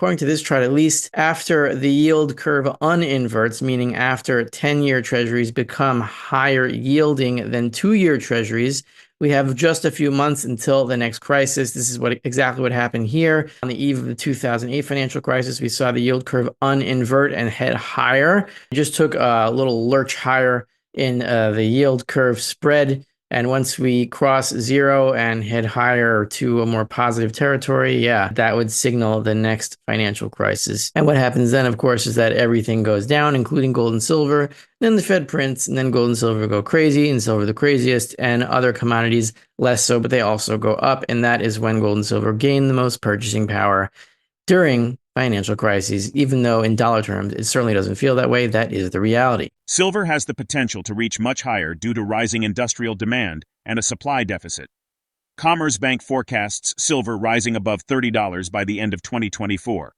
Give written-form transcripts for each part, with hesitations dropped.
According to this chart, at least after the yield curve uninverts, meaning after 10-year treasuries become higher yielding than 2-year treasuries, we have just a few months until the next crisis. This is exactly what happened here. On the eve of the 2008 financial crisis, we saw the yield curve uninvert and head higher. It just took a little lurch higher in the yield curve spread. And once we cross zero and head higher to a more positive territory, yeah, that would signal the next financial crisis. And what happens then, of course, is that everything goes down, including gold and silver. Then the Fed prints, and then gold and silver go crazy, and silver the craziest, and other commodities less so, but they also go up. And that is when gold and silver gain the most purchasing power during financial crises, even though in dollar terms, it certainly doesn't feel that way. That is the reality. Silver has the potential to reach much higher due to rising industrial demand and a supply deficit. Commerzbank forecasts silver rising above $30 by the end of 2024.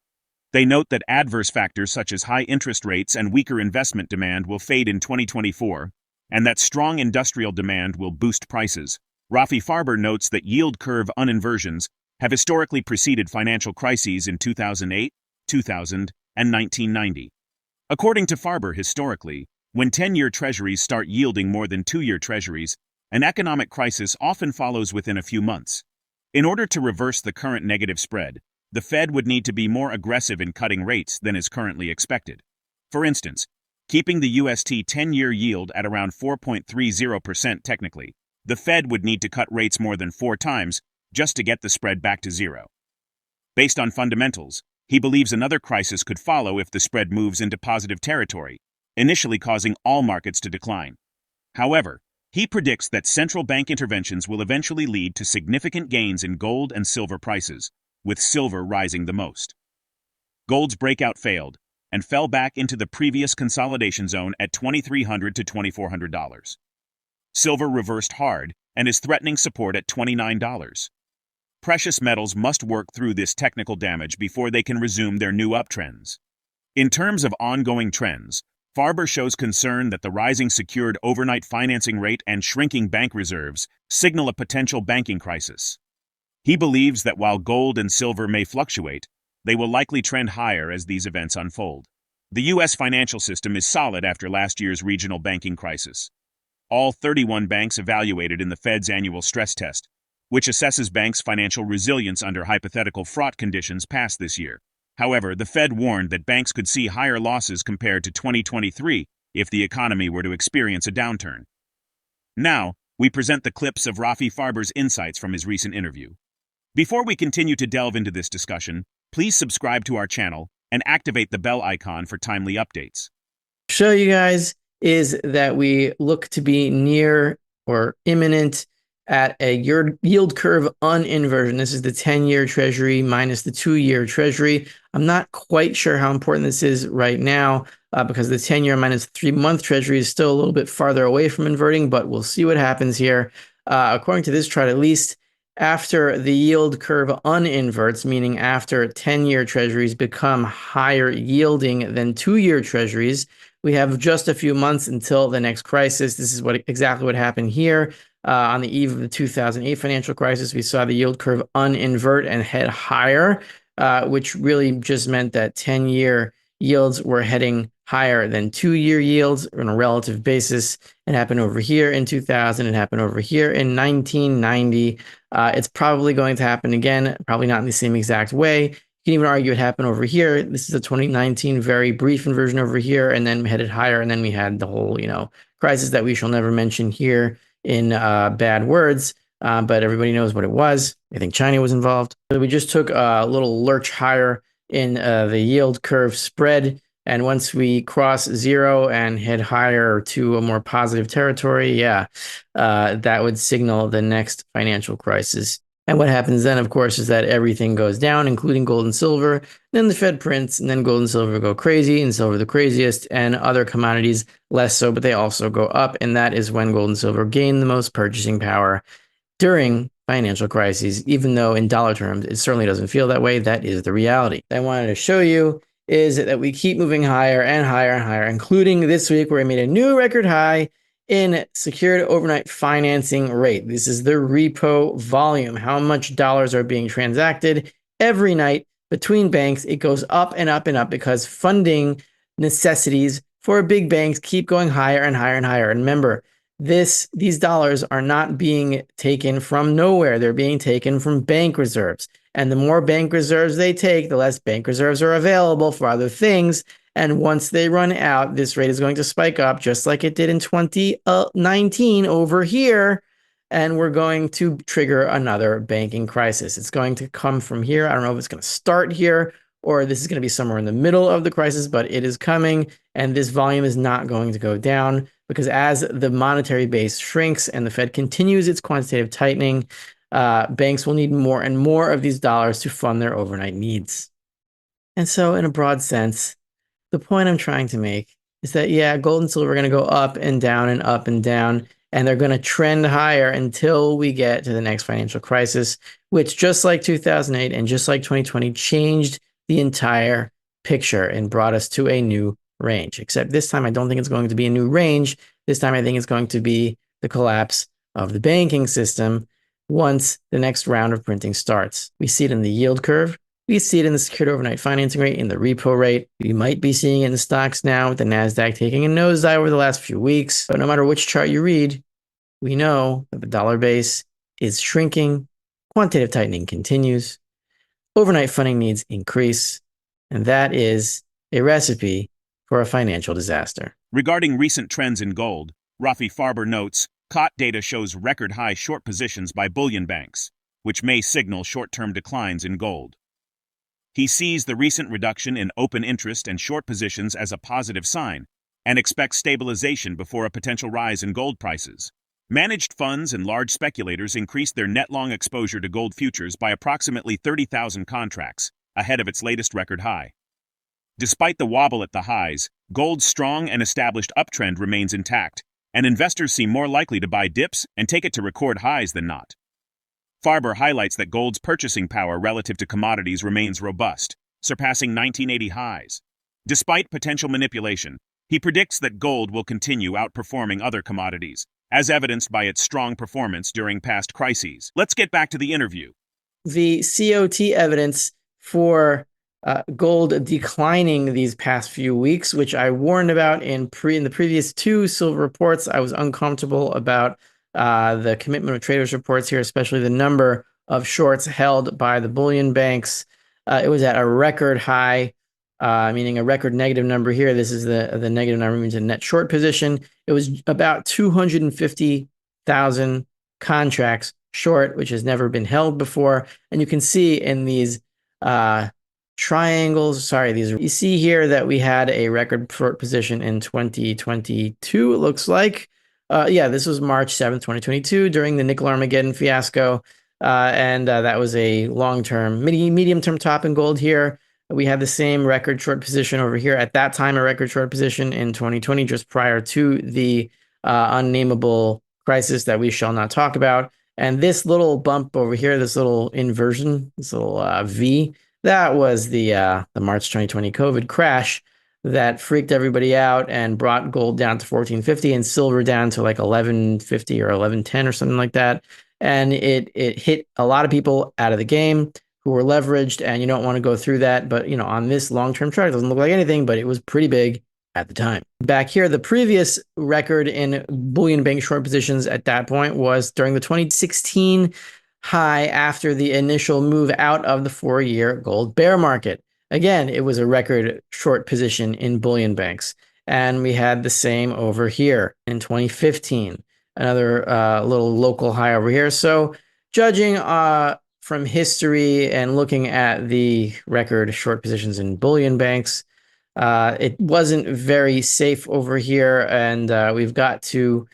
They note that adverse factors such as high interest rates and weaker investment demand will fade in 2024, and that strong industrial demand will boost prices. Rafi Farber notes that yield curve uninversions have historically preceded financial crises in 2008, 2000, and 1990. According to Farber, historically, when 10-year treasuries start yielding more than 2-year treasuries, an economic crisis often follows within a few months. In order to reverse the current negative spread, the Fed would need to be more aggressive in cutting rates than is currently expected. For instance, keeping the UST 10-year yield at around 4.30% technically, the Fed would need to cut rates more than 4 times just to get the spread back to zero. Based on fundamentals, he believes another crisis could follow if the spread moves into positive territory, initially causing all markets to decline. However, he predicts that central bank interventions will eventually lead to significant gains in gold and silver prices, with silver rising the most. Gold's breakout failed and fell back into the previous consolidation zone at $2,300 to $2,400. Silver reversed hard and is threatening support at $29. Precious metals must work through this technical damage before they can resume their new uptrends. In terms of ongoing trends, Farber shows concern that the rising secured overnight financing rate and shrinking bank reserves signal a potential banking crisis. He believes that while gold and silver may fluctuate, they will likely trend higher as these events unfold. The U.S. financial system is solid after last year's regional banking crisis. All 31 banks evaluated in the Fed's annual stress test, which assesses banks' financial resilience under hypothetical fraught conditions, passed this year. However, the Fed warned that banks could see higher losses compared to 2023 if the economy were to experience a downturn. Now, we present the clips of Rafi Farber's insights from his recent interview. Before we continue to delve into this discussion, please subscribe to our channel and activate the bell icon for timely updates. Show you guys is that we look to be near or imminent at a yield curve uninversion. This is the 10-year treasury minus the 2-year treasury. I'm not quite sure how important this is right now because the 10-year minus 3-month treasury is still a little bit farther away from inverting, but we'll see what happens here. According to this chart, at least after the yield curve uninverts, meaning after 10-year treasuries become higher yielding than 2-year treasuries, we have just a few months until the next crisis. This is exactly what happened here. On the eve of the 2008 financial crisis, we saw the yield curve uninvert and head higher, which really just meant that 10-year yields were heading higher than 2-year yields on a relative basis. It happened over here in 2000. It happened over here in 1990. It's probably going to happen again, probably not in the same exact way. You can even argue it happened over here. This is a 2019 very brief inversion over here, and then headed higher, and then we had the whole, crisis that we shall never mention here in bad words, but everybody knows what it was. I think China was involved. So we just took a little lurch higher in the yield curve spread, and once we cross zero and head higher to a more positive territory, yeah, that would signal the next financial crisis. And what happens then, of course, is that everything goes down, including gold and silver. Then the Fed prints, and then gold and silver go crazy, and silver the craziest, and other commodities less so, but they also go up. And that is when gold and silver gain the most purchasing power during financial crises, even though in dollar terms, it certainly doesn't feel that way. That is the reality. I wanted to show you is that we keep moving higher and higher and higher, including this week where we made a new record high in secured overnight financing rate. This is the repo volume, how much dollars are being transacted every night between banks, it goes up and up and up because funding necessities for big banks keep going higher and higher and higher. And remember, these dollars are not being taken from nowhere. They're being taken from bank reserves. And the more bank reserves they take, the less bank reserves are available for other things. And once they run out, this rate is going to spike up just like it did in 2019 over here. And we're going to trigger another banking crisis. It's going to come from here. I don't know if it's going to start here or this is going to be somewhere in the middle of the crisis, but it is coming. And this volume is not going to go down because as the monetary base shrinks and the Fed continues its quantitative tightening, banks will need more and more of these dollars to fund their overnight needs. And so in a broad sense, the point I'm trying to make is that, yeah, gold and silver are going to go up and down and up and down, and they're going to trend higher until we get to the next financial crisis, which just like 2008 and just like 2020 changed the entire picture and brought us to a new range. Except this time, I don't think it's going to be a new range. This time, I think it's going to be the collapse of the banking system once the next round of printing starts. We see it in the yield curve. We see it in the secured overnight financing rate, in the repo rate. We might be seeing it in the stocks now with the NASDAQ taking a nosedive over the last few weeks. But no matter which chart you read, we know that the dollar base is shrinking, quantitative tightening continues, overnight funding needs increase, and that is a recipe for a financial disaster. Regarding recent trends in gold, Rafi Farber notes, COT data shows record-high short positions by bullion banks, which may signal short-term declines in gold. He sees the recent reduction in open interest and short positions as a positive sign and expects stabilization before a potential rise in gold prices. Managed funds and large speculators increased their net long exposure to gold futures by approximately 30,000 contracts, ahead of its latest record high. Despite the wobble at the highs, gold's strong and established uptrend remains intact, and investors seem more likely to buy dips and take it to record highs than not. Farber highlights that gold's purchasing power relative to commodities remains robust, surpassing 1980 highs. Despite potential manipulation, he predicts that gold will continue outperforming other commodities, as evidenced by its strong performance during past crises. Let's get back to the interview. The COT evidence for gold declining these past few weeks, which I warned about in the previous two silver reports. I was uncomfortable about the commitment of traders reports here, especially the number of shorts held by the bullion banks. It was at a record high, meaning a record negative number here. This is the negative number means a net short position. It was about 250,000 contracts short, which has never been held before. And you can see in these triangles, you see here that we had a record short position in 2022, it looks like. Yeah, this was March 7th, 2022, during the nickel Armageddon fiasco. And that was a long-term, medium-term top in gold here. We had the same record short position over here. At that time, a record short position in 2020, just prior to the unnameable crisis that we shall not talk about. And this little bump over here, this little inversion, this little V, that was the March 2020 COVID crash that freaked everybody out and brought gold down to 1450 and silver down to like 1150 or 1110 or something like that. And it hit a lot of people out of the game who were leveraged, and you don't want to go through that. But, you know, on this long-term chart, it doesn't look like anything, but it was pretty big at the time. Back here, the previous record in bullion bank short positions at that point was during the 2016 high after the initial move out of the 4-year gold bear market. Again, it was a record short position in bullion banks. And we had the same over here in 2015, another little local high over here. So judging from history and looking at the record short positions in bullion banks, it wasn't very safe over here. And we've got to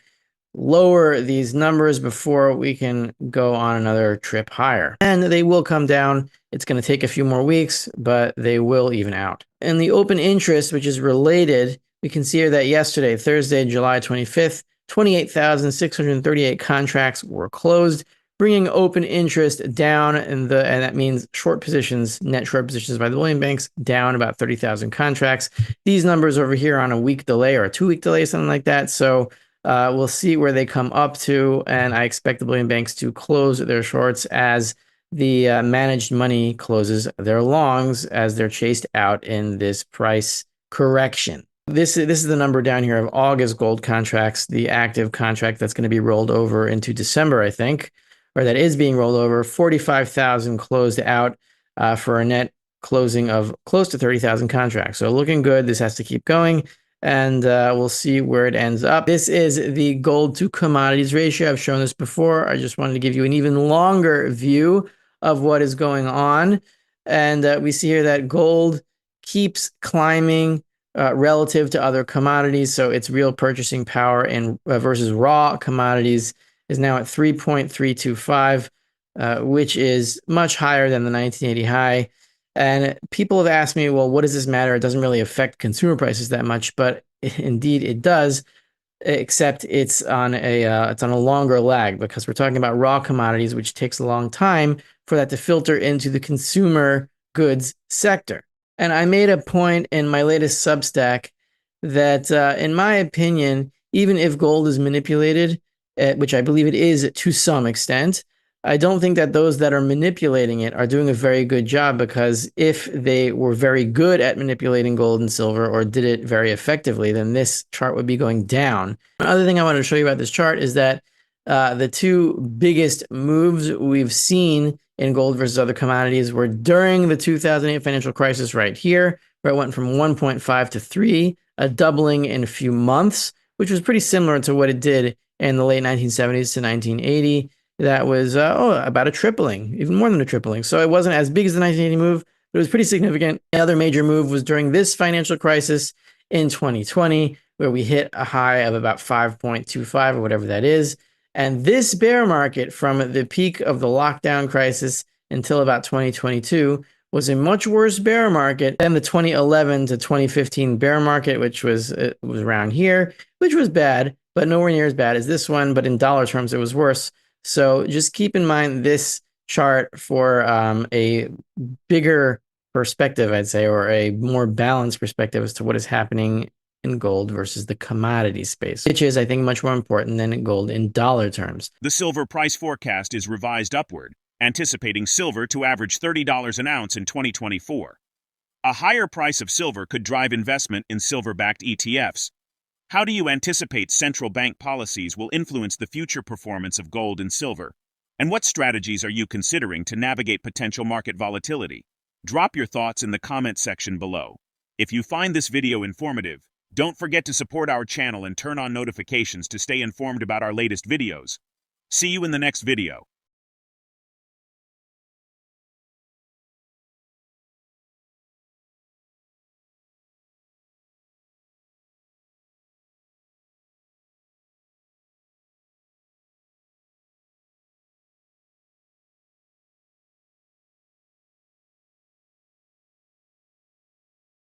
lower these numbers before we can go on another trip higher. And they will come down. It's going to take a few more weeks, but they will even out. And the open interest, which is related, we can see here that yesterday, Thursday, July 25th, 28,638 contracts were closed, bringing open interest down, and that means short positions, net short positions by the bullion banks, down about 30,000 contracts. These numbers over here on a week delay or a 2-week delay, something like that. So we'll see where they come up to, and I expect the bullion banks to close their shorts as the managed money closes their longs as they're chased out in this price correction. This is the number down here of August gold contracts, the active contract that's going to be rolled over into December, I think, or that is being rolled over. 45,000 closed out for a net closing of close to 30,000 contracts. So looking good. This has to keep going, and we'll see where it ends up. This is the gold to commodities ratio. I've shown this before. I just wanted to give you an even longer view of what is going on. And we see here that gold keeps climbing relative to other commodities. So its real purchasing power in versus raw commodities is now at 3.325, which is much higher than the 1980 high. And people have asked me, well, what does this matter? It doesn't really affect consumer prices that much, but indeed it does, except it's on a longer lag, because we're talking about raw commodities, which takes a long time for that to filter into the consumer goods sector. And I made a point in my latest Substack that, in my opinion, even if gold is manipulated, which I believe it is to some extent, I don't think that those that are manipulating it are doing a very good job, because if they were very good at manipulating gold and silver, or did it very effectively, then this chart would be going down. Another thing I wanted to show you about this chart is that the two biggest moves we've seen in gold versus other commodities were during the 2008 financial crisis right here, where it went from 1.5 to 3, a doubling in a few months, which was pretty similar to what it did in the late 1970s to 1980. That was about a tripling, even more than a tripling. So it wasn't as big as the 1980 move, but it was pretty significant. The other major move was during this financial crisis in 2020, where we hit a high of about 5.25 or whatever that is. And this bear market, from the peak of the lockdown crisis until about 2022, was a much worse bear market than the 2011 to 2015 bear market, which was around here, which was bad, but nowhere near as bad as this one. But in dollar terms, it was worse. So just keep in mind this chart for a bigger perspective, I'd say, or a more balanced perspective as to what is happening in gold versus the commodity space, which is, I think, much more important than gold in dollar terms. The silver price forecast is revised upward, anticipating silver to average $30 an ounce in 2024. A higher price of silver could drive investment in silver-backed ETFs. How do you anticipate central bank policies will influence the future performance of gold and silver? And what strategies are you considering to navigate potential market volatility? Drop your thoughts in the comment section below. If you find this video informative, don't forget to support our channel and turn on notifications to stay informed about our latest videos. See you in the next video.